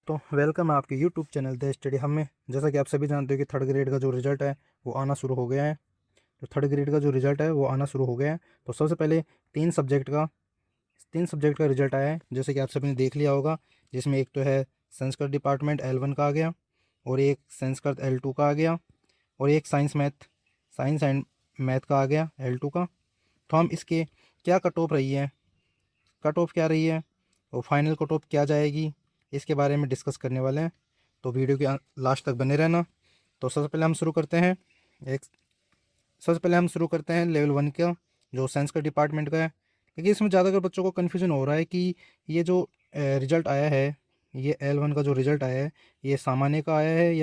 तो वेलकम है आपके यूट्यूब चैनल द स्टडी हम में। जैसा कि आप सभी जानते हो कि थर्ड ग्रेड का जो रिज़ल्ट है वो आना शुरू हो गया है। तो थर्ड ग्रेड का जो रिज़ल्ट है वो आना शुरू हो गया है। तो सबसे पहले तीन सब्जेक्ट का तीन सब्जेक्ट का रिज़ल्ट आया है, जैसे कि आप सभी ने देख लिया होगा। जिसमें एक तो है संस्कृत डिपार्टमेंट L1 का आ गया, और एक संस्कृत L2 का आ गया, और एक साइंस एंड मैथ का आ गया L2 का। तो हम इसके क्या कट ऑफ रही है, कट ऑफ क्या रही है और फाइनल कट ऑफ क्या जाएगी, इसके बारे में डिस्कस करने वाले हैं। तो वीडियो के लास्ट तक बने रहना। तो एक सबसे पहले हम शुरू करते हैं लेवल 1 का, जो साइंस का डिपार्टमेंट का है। क्योंकि इसमें ज़्यादातर बच्चों को कन्फ्यूज़न हो रहा है कि ये जो रिज़ल्ट आया है, ये L1 का जो रिज़ल्ट आया है, ये सामान्य का आया है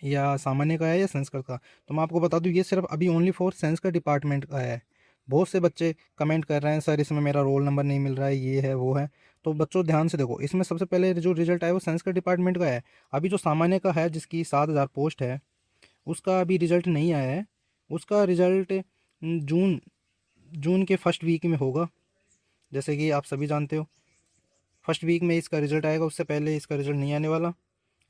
या सामान्य का है या संस्कृत का। तो मैं आपको बता दूं, ये सिर्फ अभी ओनली फॉर साइंस का डिपार्टमेंट का है। बहुत से बच्चे कमेंट कर रहे हैं, सर इसमें मेरा रोल नंबर नहीं मिल रहा है, ये है वो है। तो बच्चों ध्यान से देखो, इसमें सबसे पहले जो रिजल्ट आया वो साइंस का डिपार्टमेंट का है। अभी जो सामान्य का है, जिसकी 7,000 पोस्ट है, उसका अभी रिजल्ट नहीं आया है। उसका रिजल्ट जून जून के फर्स्ट वीक में होगा। जैसे कि आप सभी जानते हो, फर्स्ट वीक में इसका रिजल्ट आएगा, उससे पहले इसका रिजल्ट नहीं आने वाला।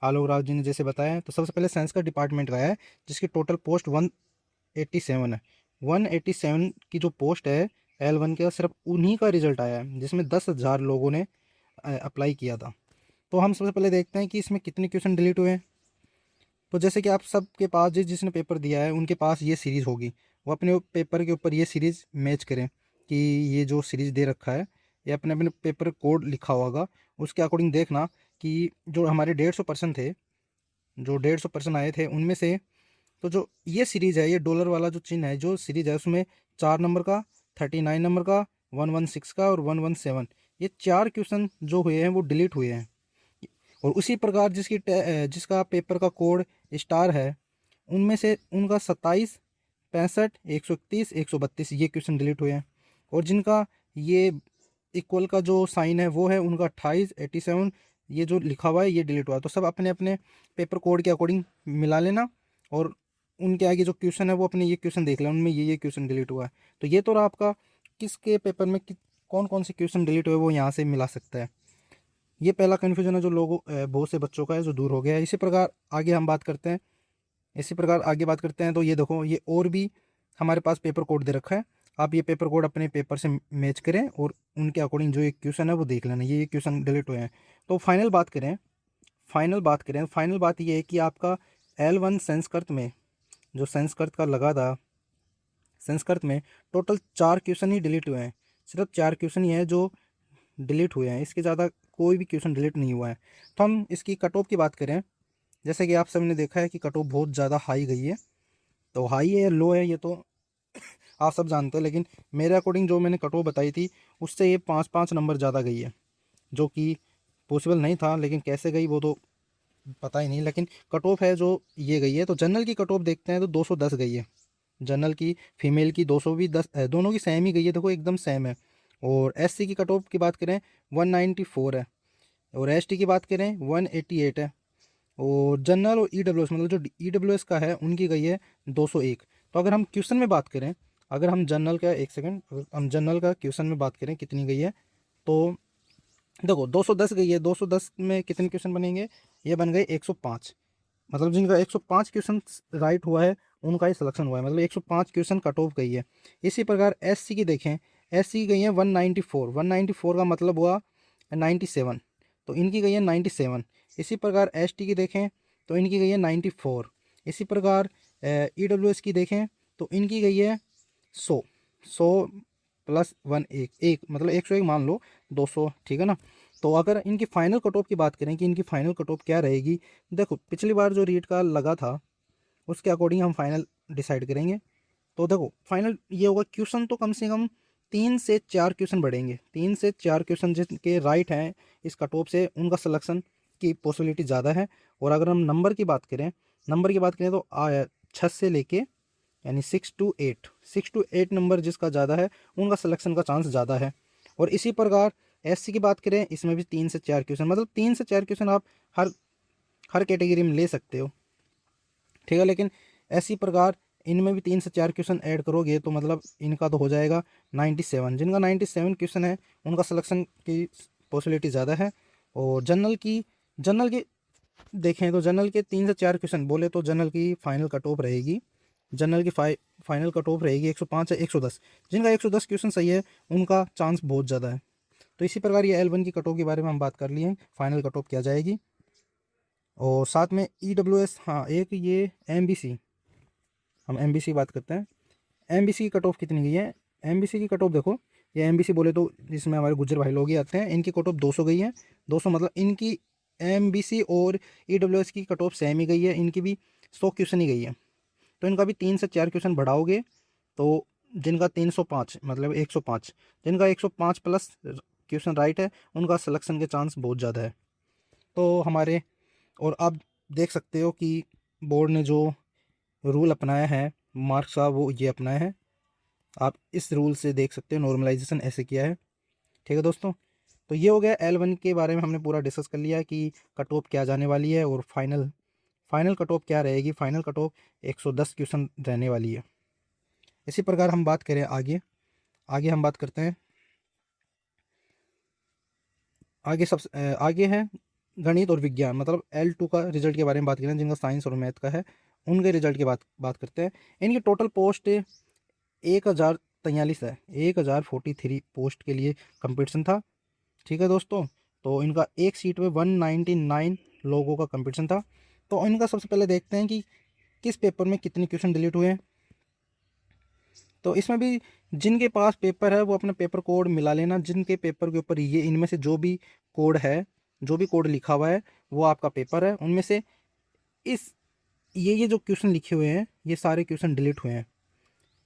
आलोक राज जी ने जैसे बताया। तो सबसे पहले साइंस का डिपार्टमेंट का है, जिसकी टोटल पोस्ट 187 है। 187 की जो पोस्ट है L1 का, सिर्फ उन्हीं का रिजल्ट आया है, जिसमें 10,000 लोगों ने अप्लाई किया था। तो हम सबसे पहले देखते हैं कि इसमें कितने क्वेश्चन डिलीट हुए हैं। तो जैसे कि आप सबके पास जिसने पेपर दिया है, उनके पास ये सीरीज़ होगी। वो अपने पेपर के ऊपर ये सीरीज़ मैच करें कि ये जो सीरीज़ दे रखा है, ये अपने अपने पेपर कोड लिखा होगा। उसके अकॉर्डिंग देखना कि जो हमारे 150 थे, जो 150 आए थे, उनमें से तो जो ये सीरीज़ है, ये डॉलर वाला जो चिन्ह है, जो सीरीज़ है, उसमें 4 नंबर का, 39 नंबर का, 116 का और 117, ये 4 क्वेश्चन जो हुए हैं वो डिलीट हुए हैं। और उसी प्रकार जिसका पेपर का कोड स्टार है, उनमें से उनका 27, 65, 131, 132 ये क्वेश्चन डिलीट हुए हैं। और जिनका ये इक्वल का जो साइन है वो है, उनका 28, 87 ये जो लिखा हुआ है ये डिलीट हुआ है। तो सब अपने अपने पेपर कोड के अकॉर्डिंग मिला लेना, और उनके आगे जो क्वेश्चन है वो अपने ये क्वेश्चन देख लें, उनमें ये क्वेश्चन डिलीट हुआ है। तो ये तो रहा आपका किसके पेपर में कौन कौन से क्वेश्चन डिलीट हुए, वो यहाँ से मिला सकता है। ये पहला कन्फ्यूजन है जो लोगों बहुत से बच्चों का है, जो दूर हो गया है। इसी प्रकार आगे हम बात करते हैं इसी प्रकार आगे बात करते हैं। तो ये देखो, ये और भी हमारे पास पेपर कोड दे रखा है। आप ये पेपर कोड अपने पेपर से मैच करें, और उनके अकॉर्डिंग जो एक क्वेश्चन है वो देख लेना, ये क्वेश्चन डिलीट हुए हैं। तो फाइनल बात ये है कि आपका L1 संस्कृत में, जो संस्कृत का लगा था, संस्कृत में टोटल 4 क्वेश्चन ही डिलीट हुए हैं। सिर्फ 4 क्वेश्चन ही है जो डिलीट हुए हैं, इसके ज़्यादा कोई भी क्वेश्चन डिलीट नहीं हुआ है। तो हम इसकी कट ऑफ की बात करें, जैसे कि आप सबने देखा है कि कट ऑफ बहुत ज़्यादा हाई गई है। तो हाई है या लो है, ये तो आप सब जानते हैं, लेकिन मेरे अकॉर्डिंग जो मैंने कट ऑफ बताई थी, उससे ये 5-5 नंबर ज़्यादा गई है, जो कि पॉसिबल नहीं था। लेकिन कैसे गई वो तो पता ही नहीं, लेकिन कट ऑफ है जो ये गई है। तो जनरल की कट ऑफ देखते हैं तो 210 गई है। जनरल की, फीमेल की 200 भी 10, दोनों की सेम ही गई है, देखो एकदम सेम है। और एससी की कट ऑफ की बात करें 194 है, और एसटी की बात करें 188 है। और जनरल और ईडब्ल्यूएस, मतलब जो ईडब्ल्यूएस का है, उनकी गई है 201। तो अगर हम क्वेश्चन में बात करें, अगर हम जनरल का, एक सेकंड, अगर हम जनरल का क्वेश्चन में बात करें कितनी गई है, तो देखो 210 गई है। 210 में कितने क्वेश्चन बनेंगे, ये बन गए 105। मतलब जिनका 105 क्वेश्चन राइट हुआ है, उनका ही सिलेक्शन हुआ है, मतलब 105 क्वेश्चन कट ऑफ गई है। इसी प्रकार एससी की देखें, एससी की गई है 194। 194 का मतलब हुआ 97, तो इनकी गई है 97। इसी प्रकार एसटी की देखें तो इनकी गई है 94। इसी प्रकार ईडब्ल्यूएस की देखें तो इनकी गई है 100। 100 प्लस 1 एक मतलब 101 मान लो, 200, ठीक है ना। तो अगर इनकी फाइनल कट ऑफ की बात करें कि इनकी फाइनल कट ऑफ क्या रहेगी, देखो पिछली बार जो रीट का लगा था, उसके अकॉर्डिंग हम फाइनल डिसाइड करेंगे। तो देखो फाइनल ये होगा, क्वेश्चन तो कम से कम 3 से 4 क्वेश्चन बढ़ेंगे। 3 से 4 क्वेश्चन जिनके राइट हैं इस कट ऑफ से, उनका सिलेक्शन की पॉसिबिलिटी ज़्यादा है। और अगर हम नंबर की बात करें तो 6 से लेके, यानी 6 to 8 नंबर जिसका ज़्यादा है, उनका सिलेक्शन का चांस ज़्यादा है। और इसी प्रकार एससी की बात करें, इसमें भी 3 से 4 क्वेश्चन, मतलब 3 से 4 क्वेश्चन आप हर हर कैटेगरी में ले सकते हो, ठीक है। लेकिन ऐसी प्रकार इनमें भी 3 से 4 क्वेश्चन ऐड करोगे तो मतलब इनका तो हो जाएगा 97। जिनका 97 क्वेश्चन है, उनका सिलेक्शन की पॉसिबिलिटी ज़्यादा है। और जनरल की देखें तो जनरल के 3 से 4 क्वेश्चन बोले तो जनरल की फाइनल कट ऑफ रहेगी, जनरल की फाइनल कट ऑफ रहेगी 105 से 110। जिनका 110 क्वेश्चन सही है उनका चांस बहुत ज़्यादा है। तो इसी प्रकार ये L1 की कट ऑफ के बारे में हम बात कर लिए हैं, फाइनल कट ऑफ क्या जाएगी। और साथ में EWS, हाँ एक ये MBC, हम MBC बात करते हैं। MBC की कट ऑफ कितनी गई है? MBC की कट ऑफ देखो, ये MBC बोले तो इसमें हमारे गुज्जर भाई लोग ही आते हैं, इनकी कट ऑफ 200 गई है। 200 मतलब इनकी MBC और EWS की कट ऑफ सेम ही गई है, इनकी भी 100 क्वेश्चन ही गई है। तो इनका भी 3 से 4 क्वेश्चन बढ़ाओगे तो जिनका 305 मतलब 105, जिनका 105 प्लस क्वेश्चन राइट है उनका सिलेक्शन के चांस बहुत ज़्यादा है। तो हमारे, और आप देख सकते हो कि बोर्ड ने जो रूल अपनाया है मार्क्स का वो ये अपनाया है, आप इस रूल से देख सकते हो नॉर्मलाइजेशन ऐसे किया है। ठीक है दोस्तों, तो ये हो गया L1 के बारे में हमने पूरा डिस्कस कर लिया कि कट ऑफ क्या जाने वाली है और फाइनल कट ऑफ क्या रहेगी। फाइनल कट ऑफ 110 क्वेश्चन रहने वाली है। इसी प्रकार हम बात करें आगे, हम बात करते हैं आगे है गणित और विज्ञान, मतलब L2 का रिजल्ट के बारे में बात करें, जिनका साइंस और मैथ का है उनके रिजल्ट की बात करते हैं। इनकी टोटल पोस्ट 1043 है, 1043 पोस्ट के लिए कंपटीशन था। ठीक है दोस्तों, तो इनका एक सीट पे 199 लोगों का कंपटीशन था। तो इनका सबसे पहले देखते हैं कि किस पेपर में कितने क्वेश्चन डिलीट हुए हैं। तो इसमें भी जिनके पास पेपर है वो अपना पेपर कोड मिला लेना, जिनके पेपर के ऊपर ये इनमें से जो भी कोड है, जो भी कोड लिखा हुआ है वो आपका पेपर है। उनमें से इस ये जो क्वेश्चन लिखे हुए हैं ये सारे क्वेश्चन डिलीट हुए हैं।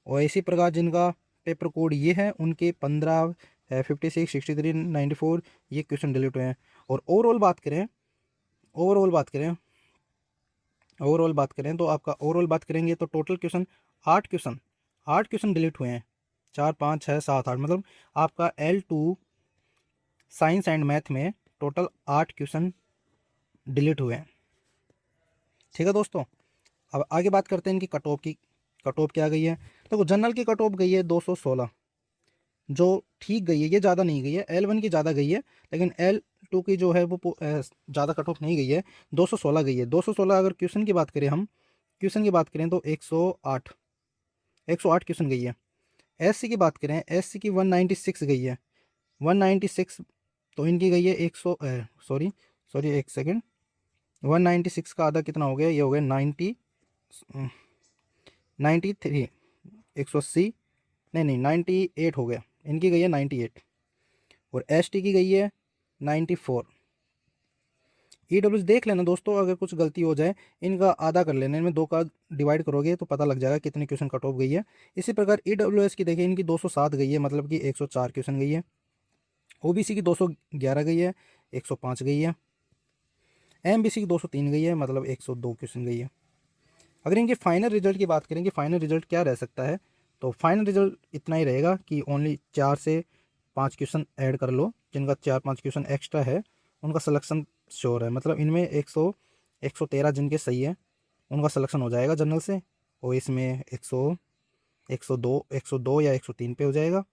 और इसी प्रकार जिनका पेपर कोड ये है उनके 15, 56, 63, 94 ये क्वेश्चन डिलीट हुए हैं। और ओवरऑल बात करें तो आपका ओवरऑल बात करेंगे तो टोटल क्वेश्चन 8 क्वेश्चन डिलीट हुए हैं। 4, 5, 6, 7, 8 मतलब आपका L2 साइंस एंड मैथ में टोटल 8 क्वेश्चन डिलीट हुए हैं। ठीक है दोस्तों, अब आगे बात करते हैं इनकी कट ऑफ क्या गई है। देखो जनरल की कट ऑफ गई है 216, जो ठीक गई है, ये ज़्यादा नहीं गई है। L1 की ज़्यादा गई है लेकिन L2 की जो है वो ज़्यादा कट ऑफ नहीं गई है, 216 गई है। 216 अगर क्वेश्चन की बात करें तो 108 क्वेश्चन गई है। SC की बात करें, SC की 196 गई है, 196 तो इनकी गई है 100 सॉरी एक सेकेंड, 196 का आधा कितना हो गया, ये हो गया 93, 180 नहीं 98 हो गया, इनकी गई है 98। और ST की गई है 94। EWS देख लेना दोस्तों, अगर कुछ गलती हो जाए इनका आधा कर लेना, इनमें 2 का डिवाइड करोगे तो पता लग जाएगा कितने क्वेश्चन कट ऑफ गई है। इसी प्रकार EWS की देखिए, इनकी 207 गई है मतलब कि 104 क्वेश्चन गई है। OBC की 211 गई है, 105 गई है। MBC की 203 गई है मतलब 102 क्वेश्चन गई है। अगर इनके फाइनल रिजल्ट की बात करें कि फाइनल रिजल्ट क्या रह सकता है, तो फाइनल रिजल्ट इतना ही रहेगा कि ओनली 4 से 5 क्वेश्चन ऐड कर लो, जिनका 4-5 क्वेश्चन एक्स्ट्रा है उनका सिलेक्शन श्योर है। मतलब इनमें 113 जिनके सही है उनका सिलेक्शन हो जाएगा जनरल से, और इसमें 102 या 103 पे हो जाएगा।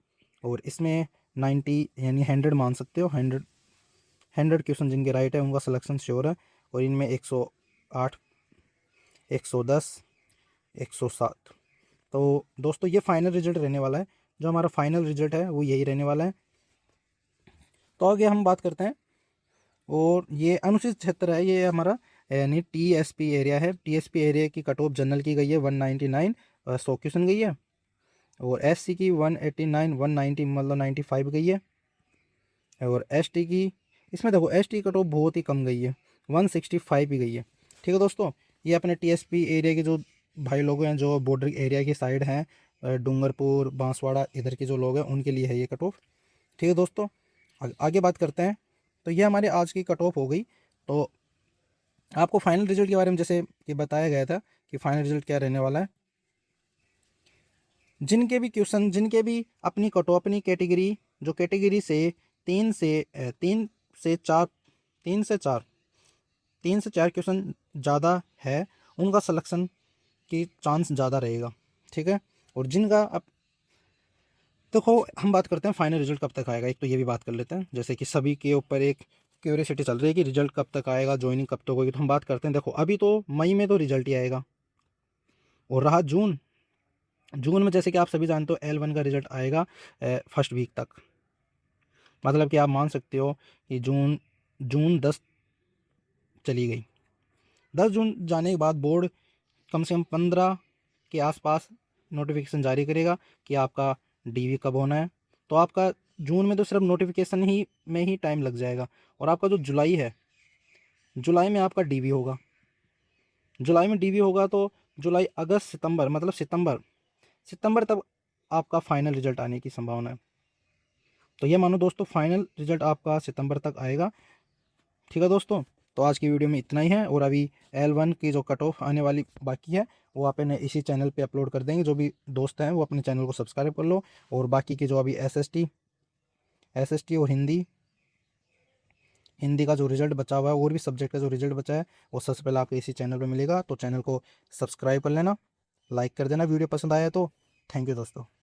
और इसमें 90 यानी 100 मान सकते हो, 100 क्वेश्चन जिनके राइट है उनका सिलेक्शन श्योर है। और इनमें 108, 110, 107। तो दोस्तों ये फाइनल रिजल्ट रहने वाला है, जो हमारा फाइनल रिजल्ट है वो यही रहने वाला है। तो आगे हम बात करते हैं, और ये अनुसूचित क्षेत्र है ये हमारा, यानी TSP एरिया है। TSP एरिया की कट ऑफ जनरल की गई है 199, 100 क्वेश्चन गई है। और SC की 189, 190 मतलब 95 गई है। और ST की, इसमें देखो ST कट ऑफ बहुत ही कम गई है, 165 ही गई है। ठीक है दोस्तों, ये अपने TSP एरिया के जो भाई लोग हैं जो बॉर्डर एरिया की साइड हैं, डूंगरपुर, बांसवाड़ा इधर के जो लोग हैं उनके लिए है ये कट ऑफ। ठीक है दोस्तों, आगे बात करते हैं। तो ये हमारे आज की कट ऑफ हो गई। तो आपको फाइनल रिजल्ट के बारे में जैसे कि बताया गया था कि फाइनल रिजल्ट क्या रहने वाला है। जिनके भी क्वेश्चन, जिनके भी अपनी कट ऑफ, अपनी कैटेगरी, जो कैटेगरी से 3 से 4 क्वेश्चन ज़्यादा है उनका सिलेक्शन की चांस ज़्यादा रहेगा। ठीक है, और जिनका अब देखो हम बात करते हैं फाइनल रिजल्ट कब तक आएगा, एक तो ये भी बात कर लेते हैं। जैसे कि सभी के ऊपर एक क्यूरियोसिटी चल रही है कि रिजल्ट कब तक आएगा, ज्वाइनिंग कब तक होगी। तो हम बात करते हैं। देखो अभी तो मई में तो रिजल्ट ही आएगा, और रहा जून। जून में जैसे कि आप सभी जानते हो L1 का रिजल्ट आएगा फर्स्ट वीक तक। मतलब कि आप मान सकते हो कि जून जून 10 चली गई। 10 जून जाने के बाद बोर्ड कम से कम 15 के आसपास नोटिफिकेशन जारी करेगा कि आपका डीवी कब होना है। तो आपका जून में तो सिर्फ नोटिफिकेशन ही में ही टाइम लग जाएगा, और आपका जो जुलाई है, जुलाई में आपका डीवी होगा। जुलाई में डीवी होगा तो जुलाई, अगस्त, सितंबर, मतलब सितंबर तक आपका फाइनल रिजल्ट आने की संभावना है। तो ये मानो दोस्तों फाइनल रिजल्ट आपका सितंबर तक आएगा। ठीक है दोस्तों, तो आज की वीडियो में इतना ही है। और अभी L1 की जो कट ऑफ आने वाली बाकी है वो अपने इसी चैनल पे अपलोड कर देंगे। जो भी दोस्त हैं वो अपने चैनल को सब्सक्राइब कर लो। और बाकी के जो अभी एसएसटी और हिंदी का जो रिजल्ट बचा हुआ है, और भी सब्जेक्ट का जो रिजल्ट बचा है, वो सबसे पहले आपको इसी चैनल पर मिलेगा। तो चैनल को सब्सक्राइब कर लेना, लाइक कर देना वीडियो पसंद आया तो। थैंक यू दोस्तों।